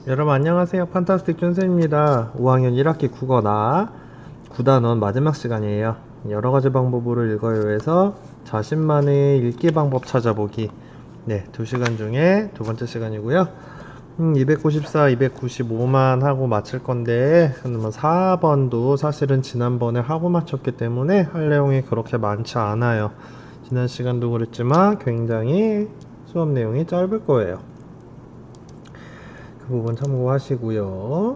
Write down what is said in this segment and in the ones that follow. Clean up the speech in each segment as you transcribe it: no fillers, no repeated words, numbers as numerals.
여러분 안녕하세요. 판타스틱 준쌤입니다. 5학년 1학기 국어나 9단원 마지막 시간이에요. 여러가지 방법으로 읽어요에서 자신만의 읽기 방법 찾아보기. 네, 2시간 중에 두 번째 시간이고요. 294, 295만 하고 마칠 건데 4번도 사실은 지난번에 하고 마쳤기 때문에 할 내용이 그렇게 많지 않아요. 지난 시간도 그랬지만 굉장히 수업 내용이 짧을 거예요. 그 부분 참고하시고요.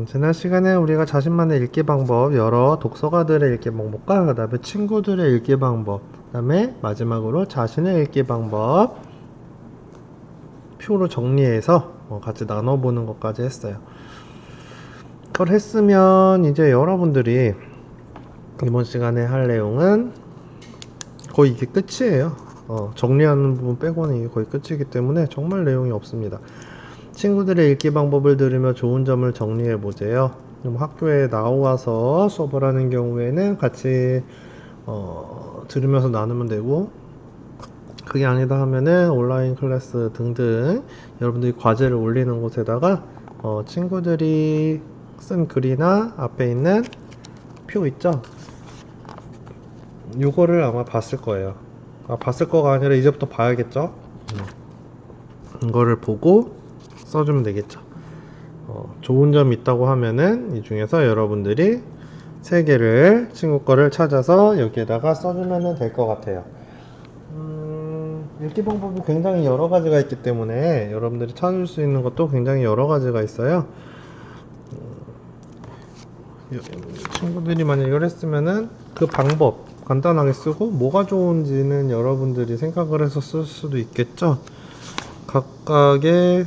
지난 시간에 우리가 자신만의 읽기 방법, 여러 독서가들의 읽기 방법과 그 다음에 친구들의 읽기 방법, 그 다음에 마지막으로 자신의 읽기 방법 표로 정리해서 같이 나눠보는 것까지 했어요. 그걸 했으면 이제 여러분들이 이번 시간에 할 내용은 거의 이게 끝이에요. 정리하는 부분 빼고는 이게 거의 끝이기 때문에 정말 내용이 없습니다. 친구들의 읽기 방법을 들으며 좋은 점을 정리해 보세요. 학교에 나와서 수업을 하는 경우에는 같이 들으면서 나누면 되고, 그게 아니다 하면은 온라인 클래스 등등 여러분들이 과제를 올리는 곳에다가 친구들이 쓴 글이나 앞에 있는 표 있죠? 요거를 아마 봤을 거예요. 봤을 거가 아니라 이제부터 봐야겠죠? 이거를 보고 써주면 되겠죠. 좋은 점이 있다고 하면은 이 중에서 여러분들이 3개를 친구 거를 찾아서 여기에다가 써주면 될 것 같아요. 읽기 방법이 굉장히 여러 가지가 있기 때문에 여러분들이 찾을 수 있는 것도 굉장히 여러 가지가 있어요. 친구들이 만약 이걸 했으면은 그 방법 간단하게 쓰고 뭐가 좋은지는 여러분들이 생각을 해서 쓸 수도 있겠죠. 각각의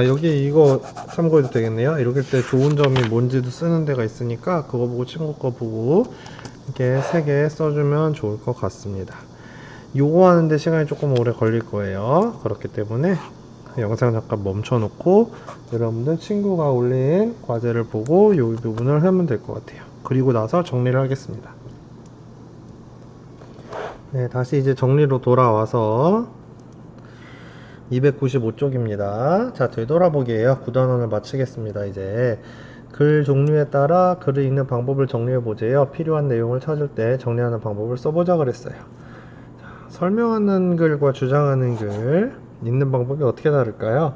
여기 이거 참고해도 되겠네요. 이렇게 때 좋은 점이 뭔지도 쓰는 데가 있으니까 그거 보고 친구 거 보고 이렇게 3개 써주면 좋을 것 같습니다. 요거 하는데 시간이 조금 오래 걸릴 거예요. 그렇기 때문에 영상 잠깐 멈춰 놓고 여러분들 친구가 올린 과제를 보고 이 부분을 하면 될 것 같아요. 그리고 나서 정리를 하겠습니다. 네, 다시 이제 정리로 돌아와서 295쪽입니다. 자, 되돌아보기에요. 9단원을 마치겠습니다. 이제 글 종류에 따라 글을 읽는 방법을 정리해 보세요. 필요한 내용을 찾을 때 정리하는 방법을 써보자 그랬어요. 자, 설명하는 글과 주장하는 글 읽는 방법이 어떻게 다를까요?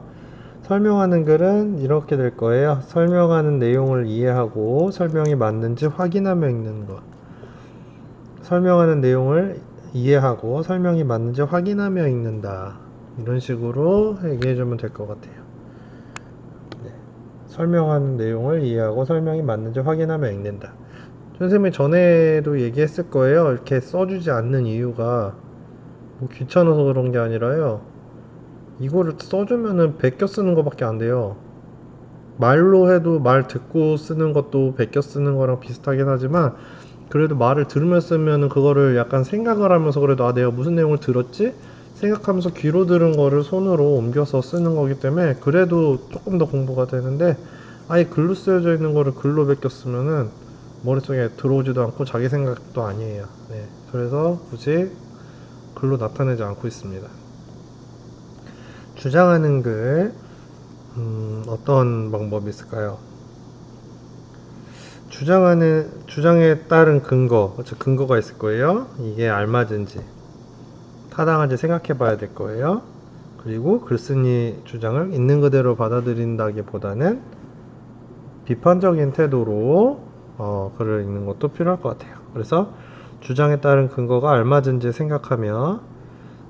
설명하는 글은 이렇게 될 거예요. 설명하는 내용을 이해하고 설명이 맞는지 확인하며 읽는 것. 설명하는 내용을 이해하고 설명이 맞는지 확인하며 읽는다. 이런 식으로 얘기해주면 될 것 같아요. 네. 설명하는 내용을 이해하고 설명이 맞는지 확인하며 읽는다. 선생님이 전에도 얘기했을 거예요. 이렇게 써주지 않는 이유가 뭐 귀찮아서 그런 게 아니라요. 이거를 써주면은 베껴 쓰는 것밖에 안 돼요. 말로 해도 말 듣고 쓰는 것도 베껴 쓰는 거랑 비슷하긴 하지만 그래도 말을 들으며 쓰면은 그거를 약간 생각을 하면서 그래도 내가 무슨 내용을 들었지? 생각하면서 귀로 들은 거를 손으로 옮겨서 쓰는 거기 때문에 그래도 조금 더 공부가 되는데 아예 글로 쓰여져 있는 거를 글로 베껴 쓰면은 머릿속에 들어오지도 않고 자기 생각도 아니에요. 네, 그래서 굳이 글로 나타내지 않고 있습니다. 주장하는 글 어떤 방법이 있을까요? 주장에 따른 근거, 즉 근거가 있을 거예요. 이게 알맞은지 타당한지 생각해 봐야 될 거예요. 그리고 글쓴이 주장을 있는 그대로 받아들인다기보다는 비판적인 태도로 글을 읽는 것도 필요할 것 같아요. 그래서 주장에 따른 근거가 알맞은지 생각하며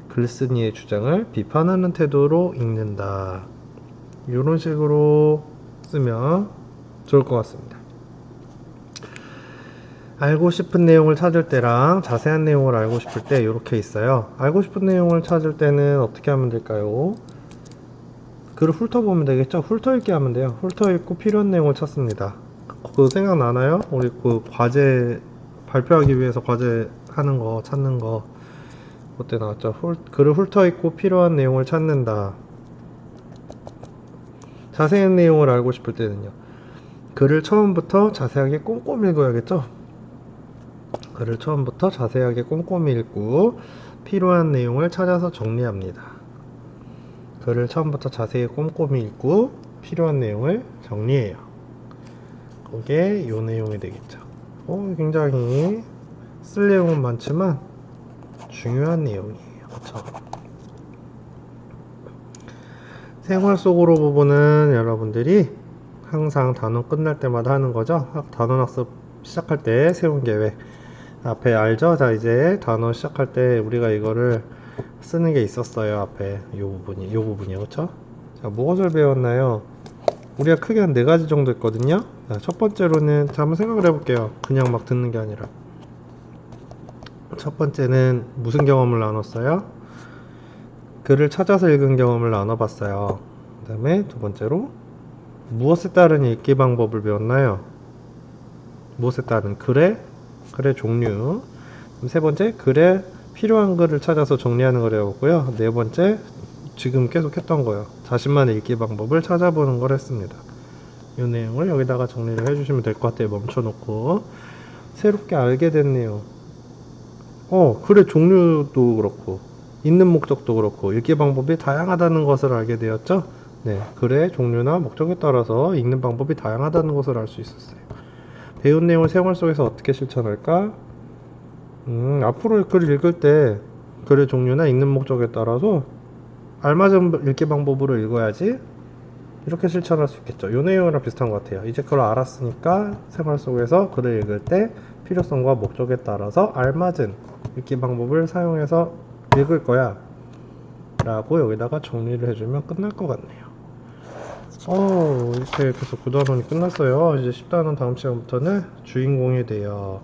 글쓴이의 주장을 비판하는 태도로 읽는다. 이런 식으로 쓰면 좋을 것 같습니다. 알고 싶은 내용을 찾을 때랑 자세한 내용을 알고 싶을 때 이렇게 있어요. 알고 싶은 내용을 찾을 때는 어떻게 하면 될까요? 글을 훑어보면 되겠죠? 훑어읽기 하면 돼요. 훑어읽고 필요한 내용을 찾습니다. 그거 생각나나요? 우리 그 과제 발표하기 위해서 과제 하는 거 찾는 거 그때 나왔죠. 글을 훑어읽고 필요한 내용을 찾는다. 자세한 내용을 알고 싶을 때는요. 글을 처음부터 자세하게 꼼꼼히 읽어야겠죠? 글을 처음부터 자세하게 꼼꼼히 읽고 필요한 내용을 찾아서 정리합니다. 글을 처음부터 자세히 꼼꼼히 읽고 필요한 내용을 정리해요. 그게 요 내용이 되겠죠. 굉장히 쓸 내용은 많지만 중요한 내용이에요. 그쵸? 생활 속으로 부분은 여러분들이 항상 단원 끝날 때마다 하는 거죠. 단원 학습 시작할 때 세운 계획 앞에 알죠? 자, 이제 단원 시작할 때 우리가 이거를 쓰는 게 있었어요. 앞에 요 부분이요. 그쵸? 자, 무엇을 배웠나요? 우리가 크게 한 4가지 정도 있거든요. 자, 첫 번째로는, 자, 한번 생각을 해볼게요. 그냥 막 듣는 게 아니라. 첫 번째는 무슨 경험을 나눴어요? 글을 찾아서 읽은 경험을 나눠봤어요. 그 다음에 두 번째로 무엇에 따른 읽기 방법을 배웠나요? 무엇에 따른 글의 종류. 세 번째, 글에 필요한 글을 찾아서 정리하는 걸 해보고요. 네 번째, 지금 계속 했던 거예요. 자신만의 읽기 방법을 찾아보는 걸 했습니다. 이 내용을 여기다가 정리를 해주시면 될 것 같아요. 멈춰놓고. 새롭게 알게 됐네요. 글의 종류도 그렇고 있는 목적도 그렇고 읽기 방법이 다양하다는 것을 알게 되었죠. 네, 글의 종류나 목적에 따라서 읽는 방법이 다양하다는 것을 알 수 있었어요. 배운 내용을 생활 속에서 어떻게 실천할까? 앞으로 글을 읽을 때 글의 종류나 읽는 목적에 따라서 알맞은 읽기 방법으로 읽어야지 이렇게 실천할 수 있겠죠. 이 내용이랑 비슷한 것 같아요. 이제 그걸 알았으니까 생활 속에서 글을 읽을 때 필요성과 목적에 따라서 알맞은 읽기 방법을 사용해서 읽을 거야 라고 여기다가 정리를 해주면 끝날 것 같네요. 이렇게 해서 9단원이 끝났어요. 이제 10단원 다음 시간부터는 주인공이 되어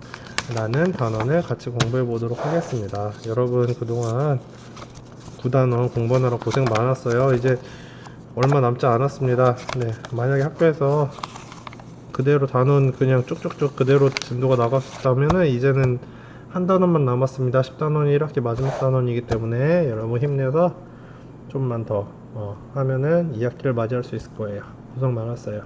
라는 단원을 같이 공부해 보도록 하겠습니다. 여러분 그동안 9단원 공부하느라 고생 많았어요. 이제 얼마 남지 않았습니다. 네, 만약에 학교에서 그대로 단원 그냥 쭉쭉쭉 그대로 진도가 나갔다면은 이제는 한 단원만 남았습니다. 10단원이 1학기 마지막 단원이기 때문에 여러분 힘내서 좀만 더 하면은 2학기를 맞이할 수 있을 거예요. 고생 많았어요.